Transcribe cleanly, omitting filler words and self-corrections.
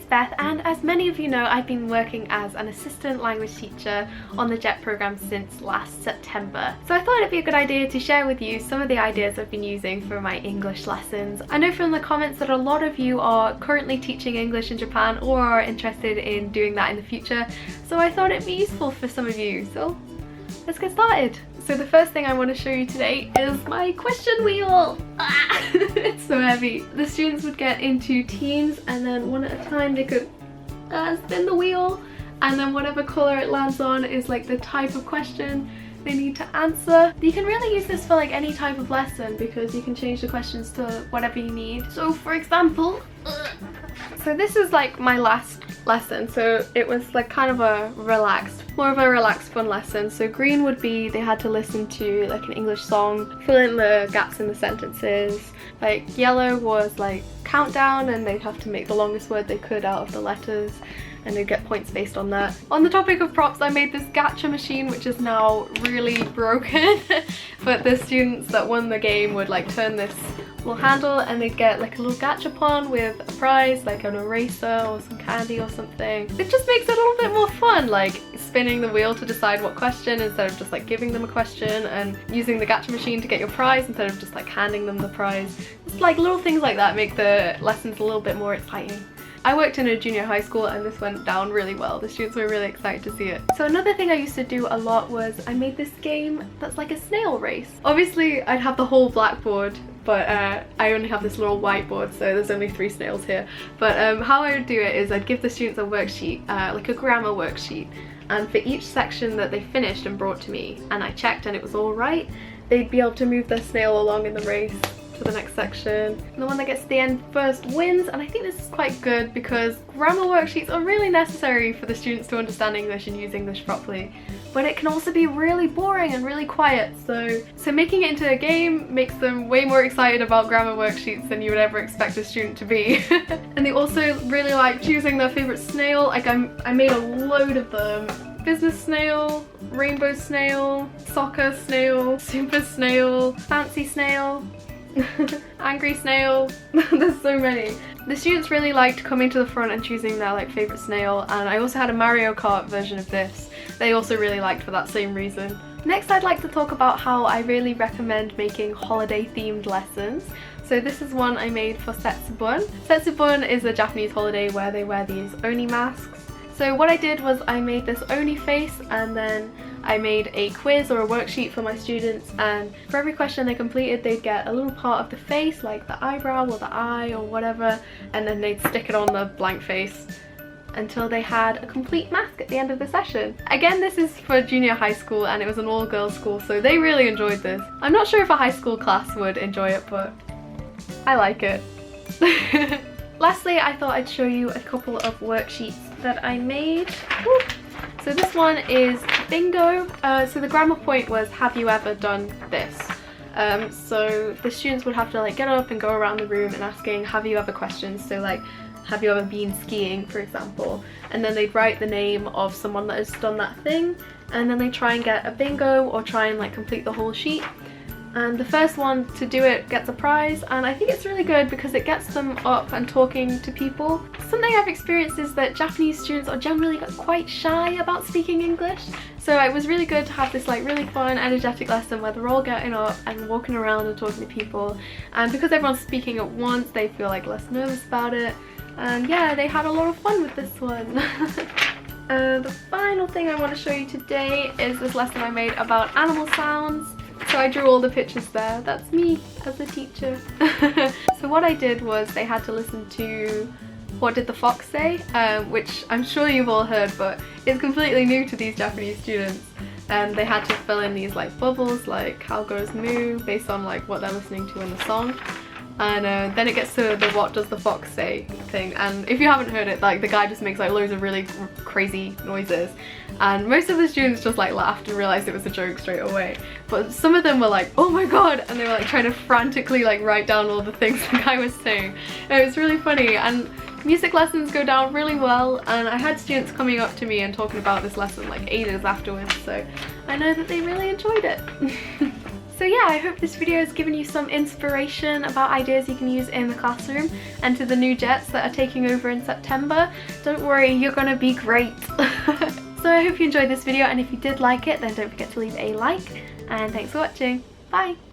Beth, and as many of you know, I've been working as an assistant language teacher on the JET program since last September. So I thought it'd be a good idea to share with you some of the ideas I've been using for my English lessons. I know from the comments that a lot of you are currently teaching English in Japan or are interested in doing that in the future, so I thought it'd be useful for some of you. So let's get started. So the first thing I want to show you today is my question wheel. It's so heavy. The students would get into teams, and then one at a time they could spin the wheel, and then whatever colour it lands on is like the type of question they need to answer. You can really use this for like any type of lesson because you can change the questions to whatever you need. So for example, so this is like my last lesson, so it was like kind of more of a relaxed fun lesson. So green would be they had to listen to like an English song, fill in the gaps in the sentences. Like yellow was like countdown, and they'd have to make the longest word they could out of the letters, and they'd get points based on that. On the topic of props, I made this gacha machine which is now really broken but the students that won the game would like turn this little handle and they'd get like a little gachapon with a prize, like an eraser or some candy or something. It just makes it a little bit more fun, like spinning the wheel to decide what question instead of just like giving them a question, and using the gacha machine to get your prize instead of just like handing them the prize. Just like little things like that make the lessons a little bit more exciting. I worked in a junior high school and this went down really well. The students were really excited to see it. So another thing I used to do a lot was I made this game that's like a snail race. Obviously I'd have the whole blackboard, but I only have this little whiteboard, so there's only 3 snails here. But how I would do it is I'd give the students a worksheet, like a grammar worksheet, and for each section that they finished and brought to me and I checked and it was all right, they'd be able to move their snail along in the race to the next section. And the one that gets to the end first wins, and I think this is quite good because grammar worksheets are really necessary for the students to understand English and use English properly, but it can also be really boring and really quiet, so making it into a game makes them way more excited about grammar worksheets than you would ever expect a student to be. And they also really like choosing their favourite snail. Like I made a load of them. Business snail, rainbow snail, soccer snail, super snail, fancy snail, angry snail. There's so many. The students really liked coming to the front and choosing their like favourite snail, and I also had a Mario Kart version of this they also really liked for that same reason. Next, I'd like to talk about how I really recommend making holiday themed lessons. So this is one I made for Setsubun. Setsubun is a Japanese holiday where they wear these oni masks. So what I did was I made this oni face, and then I made a quiz or a worksheet for my students, and for every question they completed they'd get a little part of the face, like the eyebrow or the eye or whatever, and then they'd stick it on the blank face until they had a complete mask at the end of the session. Again, this is for junior high school and it was an all-girls school, so they really enjoyed this. I'm not sure if a high school class would enjoy it, but I like it. Lastly, I thought I'd show you a couple of worksheets that I made. Woo! So this one is bingo. So the grammar point was, have you ever done this? So the students would have to like get up and go around the room and asking have you ever questions. So like, have you ever been skiing, for example? And then they'd write the name of someone that has done that thing, and then they try and get a bingo or try and like complete the whole sheet. And the first one to do it gets a prize, and I think it's really good because it gets them up and talking to people. Something I've experienced is that Japanese students are generally quite shy about speaking English, so it was really good to have this like really fun, energetic lesson where they're all getting up and walking around and talking to people, and because everyone's speaking at once they feel like less nervous about it, and yeah, they had a lot of fun with this one. The final thing I want to show you today is this lesson I made about animal sounds. So I drew all the pictures there. That's me as a teacher. So what I did was they had to listen to What Did the Fox Say? Which I'm sure you've all heard, but it's completely new to these Japanese students. And they had to fill in these like bubbles, like cow goes moo, based on like what they're listening to in the song. And then it gets to the what does the fox say thing, and if you haven't heard it, like the guy just makes like loads of really crazy noises, and most of the students just like laughed and realized it was a joke straight away, but some of them were like, oh my god, and they were like trying to frantically like write down all the things the guy was saying. And it was really funny, and music lessons go down really well, and I had students coming up to me and talking about this lesson like ages afterwards, so I know that they really enjoyed it. So yeah, I hope this video has given you some inspiration about ideas you can use in the classroom and to the new Jets that are taking over in September. Don't worry, you're gonna be great. So I hope you enjoyed this video, and if you did like it, then don't forget to leave a like, and thanks for watching. Bye!